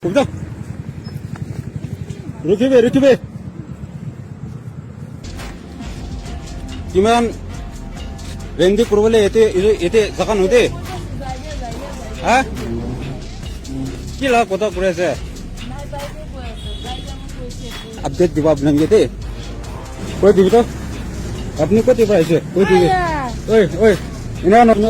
꼼짝! रुकिए কিমান ৰেঞ্জি কৰিবলৈ এতে জাগা নদে হা কি লাভ কথা কৈ আছে আপডেট দিব আপোনাক ইয়াতে কৈ দিবি তো আপুনি ক'ত দিব আহিছে কৈ দিবি ঐ এনে নতুন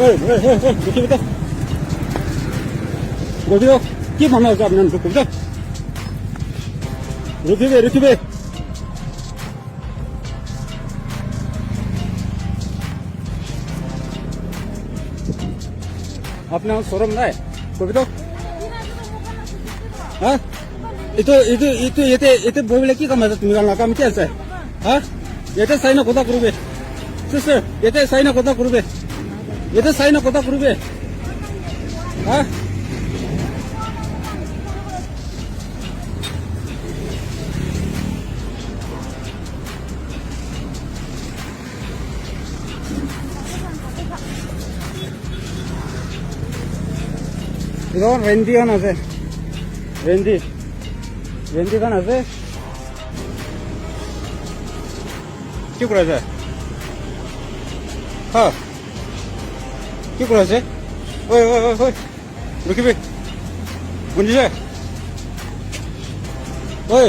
रुकिए तो बोलिए की मामला है आपने रुकिए रुकिए आपने शोरूम ना है बोलिए तो हाँ इतो बोले की काम है तुम्हारा काम क्या है हाँ ये तो साइन कोता करोगे सिस्टर ये तो साइन कोता करोगे এটা চাই না কথা করবে হ্যাঁ এখন রেঞ্জি খান আছে রেঞ্জি খান আছে কি করে আছে হ্যাঁ কি করে আছে ওই রুকিবে বুঝিছে ওই